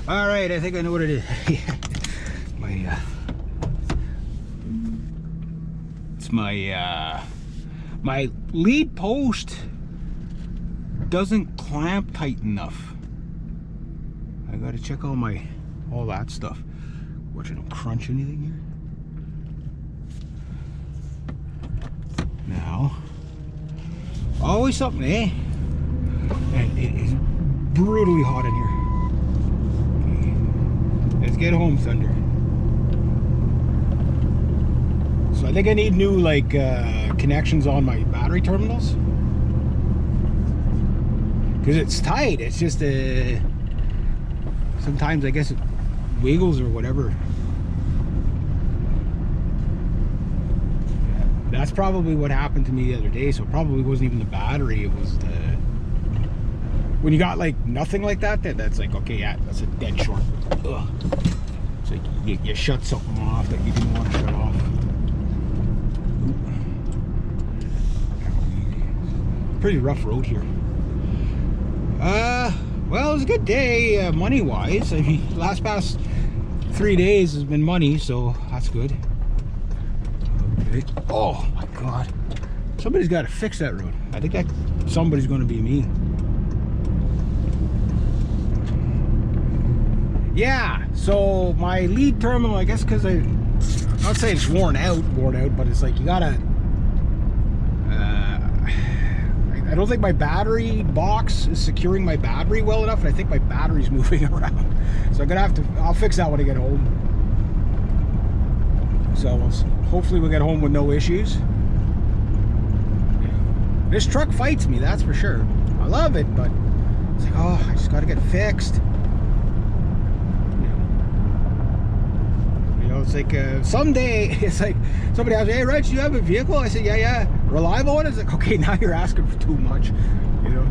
All right, I think I know what it is. My lead post doesn't clamp tight enough. I gotta check all that stuff. Watch I don't crunch anything here. Now, always something, eh? And it is brutally hot in here. Okay. Let's get home, Thunder. So I think I need new connections on my battery terminals. Because it's tight, it's just sometimes I guess it wiggles or whatever. That's probably what happened to me the other day, so it probably wasn't even the battery, it was the... When you got like nothing like that, that's like, okay, yeah, that's a dead short. Ugh. It's like you shut something off that you didn't want to shut off. Pretty rough road here. Well, it was a good day, money-wise. I mean, past 3 days has been money, so that's good. Okay. Oh my God, somebody's got to fix that road. I think that somebody's going to be me. Yeah. So my lead terminal, I guess, because I'm not saying it's worn out, but it's like you gotta. I don't think my battery box is securing my battery well enough, and I think my battery's moving around. So I'm gonna have to, I'll fix that when I get home. So hopefully we'll get home with no issues. This truck fights me, that's for sure. I love it, but it's like, oh, I just gotta get fixed. You know, it's like someday, it's like somebody asks, hey, Rich, do you have a vehicle? I said, yeah. Reliable one? It's like, okay, now you're asking for too much, you know.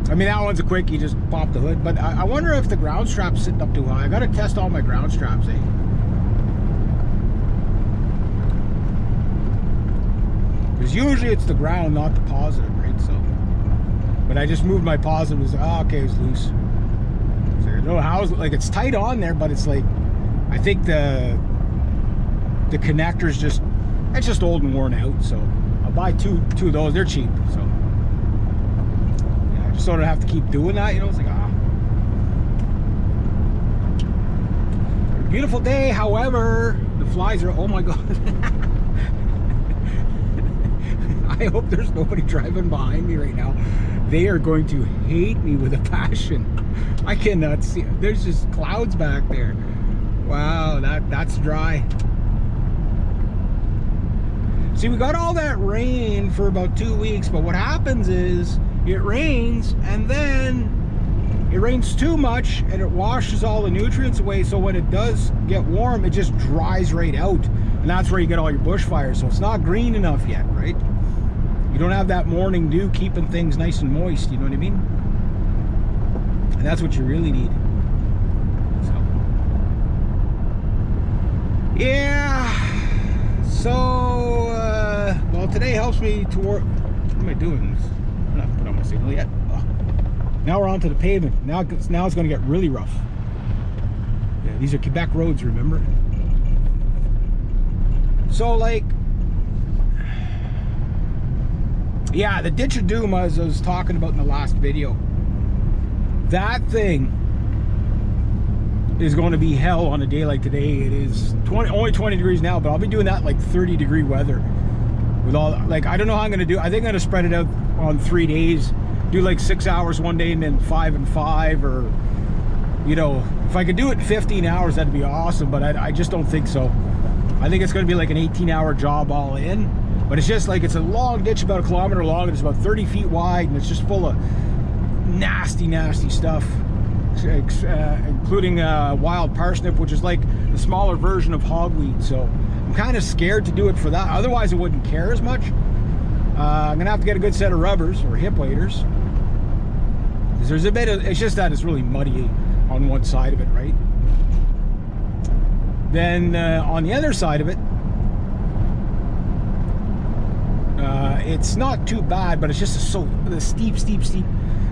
I mean, that one's a quick, you just pop the hood, but I wonder if the ground strap's sitting up too high. I gotta test all my ground straps, eh? Because usually it's the ground, not the positive, right? So, but I just moved my positive, was, oh, okay, it's loose. So I don't know how, like, it's tight on there, but it's like, I think the connector's just, it's just old and worn out, so I'll buy two of those. They're cheap, so yeah, I just don't have to keep doing that, you know. It's like, beautiful day. However, the flies are, oh my God. I hope there's nobody driving behind me right now. They are going to hate me with a passion. I cannot see, there's just clouds back there. Wow, that's dry. See, we got all that rain for about 2 weeks, but what happens is it rains and then it rains too much and it washes all the nutrients away, so when it does get warm, it just dries right out, and that's where you get all your bushfires. So it's not green enough yet, right? You don't have that morning dew keeping things nice and moist, you know what I mean? And that's what you really need. So yeah, so well, today helps me toward, what am I doing? I'm not put on my signal yet. Oh. Now we're onto the pavement. Now it's going to get really rough. Yeah, these are Quebec roads, remember? So, like, yeah, the ditch of doom, as I was talking about in the last video, that thing is going to be hell on a day like today. It is only 20 degrees now, but I'll be doing that like 30-degree weather. With all, like, I don't know how I'm going to do. I think I'm going to spread it out on 3 days. Do like 6 hours one day and then 5 and 5, or, you know, if I could do it in 15 hours, that'd be awesome, but I just don't think so. I think it's going to be like an 18-hour job all in, but it's just like, it's a long ditch, about 1 kilometer long, and it's about 30 feet wide, and it's just full of nasty stuff, including wild parsnip, which is like the smaller version of hogweed. So I'm kind of scared to do it for that. Otherwise, I wouldn't care as much. I'm gonna have to get a good set of rubbers or hip waders, because there's a bit of, it's just that it's really muddy on one side of it, right? Then on the other side of it, it's not too bad, but it's just so the steep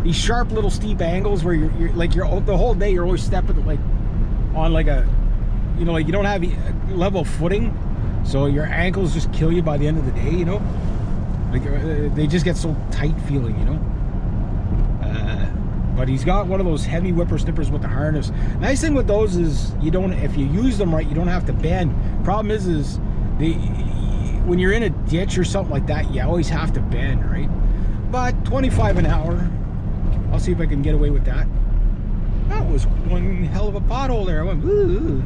these sharp little steep angles where you're like the whole day you're always stepping like on like a, you know, like you don't have level footing, so your ankles just kill you by the end of the day, you know, like they just get so tight feeling, you know. But he's got one of those heavy whippersnippers with the harness. Nice thing with those is you don't, if you use them right, you don't have to bend. Problem is when you're in a ditch or something like that, you always have to bend, right? But 25 an hour, I'll see if I can get away with that. That was one hell of a pothole there. I went, ooh.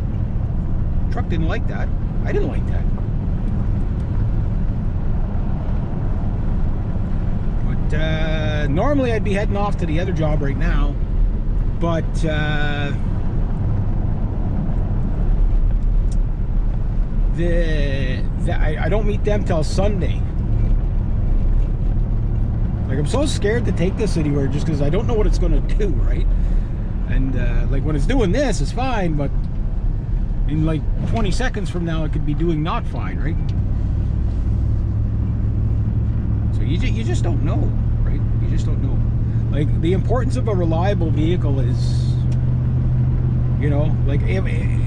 Truck didn't like that. I didn't like that. But normally I'd be heading off to the other job right now, but I don't meet them till Sunday. Like, I'm so scared to take this anywhere just because I don't know what it's going to do, right? And like when it's doing this, it's fine, but in like 20 seconds from now, it could be doing not fine, right? So you just don't know, right? You just don't know. Like, the importance of a reliable vehicle is, you know, like, if,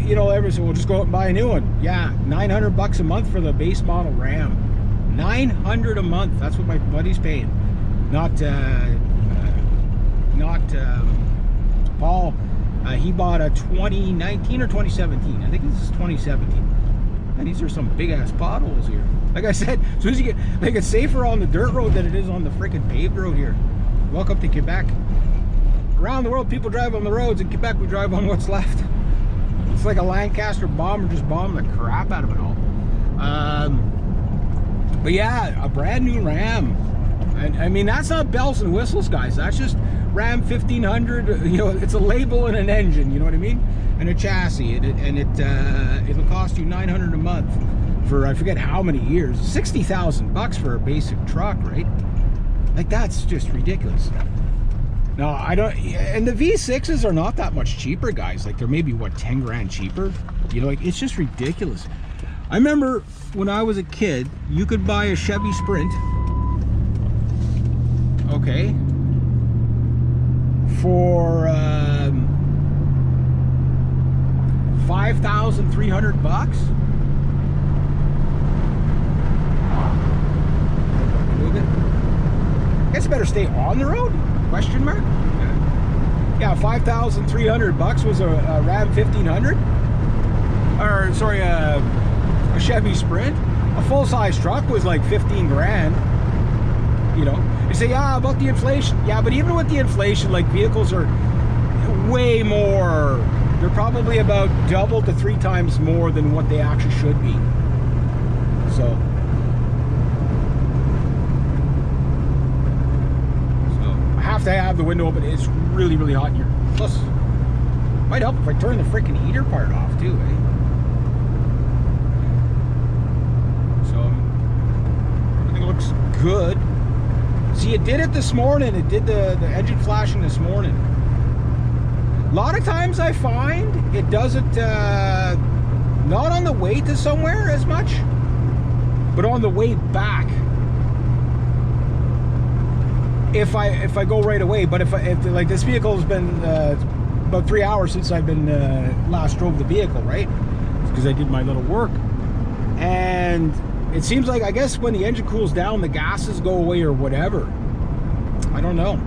you know, so we'll just go out and buy a new one. Yeah, $900 a month for the base model Ram. $900 a month. That's what my buddy's paying. Not Paul. He bought a 2019 or 2017. I think this is 2017. And these are some big ass potholes here. Like I said, as soon as you get, like, it's safer on the dirt road than it is on the freaking paved road here. Welcome to Quebec. Around the world, people drive on the roads. In Quebec, we drive on what's left. It's like a Lancaster bomber just bombing the crap out of it all. But yeah, a brand new Ram. And I mean, that's not bells and whistles, guys. That's just Ram 1500. You know, it's a label and an engine. You know what I mean? And a chassis. It'll cost you $900 a month for, I forget how many years. $60,000 for a basic truck, right? Like, that's just ridiculous. No, I don't. And the V6s are not that much cheaper, guys. Like, they're maybe what, 10 grand cheaper. You know, like, it's just ridiculous. I remember when I was a kid, you could buy a Chevy Sprint. Okay, for $5,300. Move it. I guess I better stay on the road? Question mark? Yeah, $5,300 was a Ram 1500, or sorry, a Chevy Sprint. A full-size truck was like 15 grand. You know, you say, yeah, about the inflation. Yeah, but even with the inflation, like, vehicles are way more. They're probably about double to 3 times more than what they actually should be. So I have to have the window open. It's really, really hot in here. Plus, might help if I turn the freaking heater part off too, eh? So everything looks good. See, it did it this morning. It did the engine flashing this morning. A lot of times I find it does it not on the way to somewhere as much, but on the way back. If I go right away, but if like, this vehicle has been about 3 hours since I've been last drove the vehicle, right? Because I did my little work, and it seems like, I guess when the engine cools down, the gases go away or whatever. I don't know.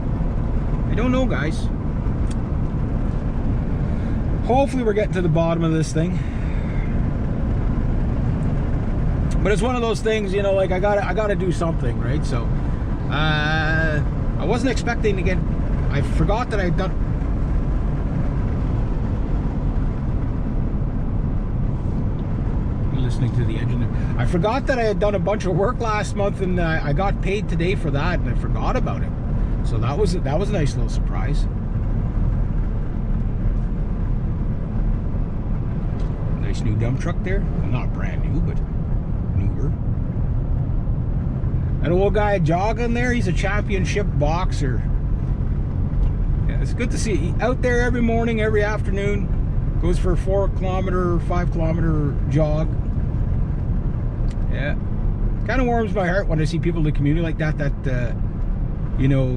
I don't know, guys. Hopefully we're getting to the bottom of this thing. But it's one of those things, you know, like, I gotta do something, right? So I wasn't expecting to get, I forgot that I'd done. Listening to the engine. I forgot that I had done a bunch of work last month, and I got paid today for that, and I forgot about it. So that was a nice little surprise. Nice new dump truck there. Well, not brand new, but newer. That old guy jogging there, he's a championship boxer. Yeah, it's good to see. Out there every morning, every afternoon. Goes for a 4 kilometer, 5 kilometer jog. Yeah, kind of warms my heart when I see people in the community like that, you know,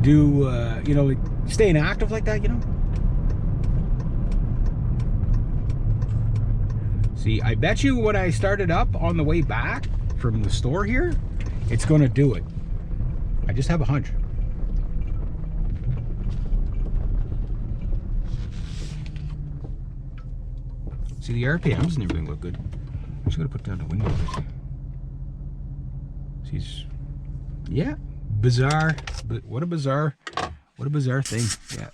do, you know, like staying active like that, you know. See, I bet you when I started up on the way back from the store here, it's going to do it. I just have a hunch. See, the RPMs and everything look good. I'm just going to put down the window a bit. See, yeah, bizarre. But what a bizarre thing. Yeah.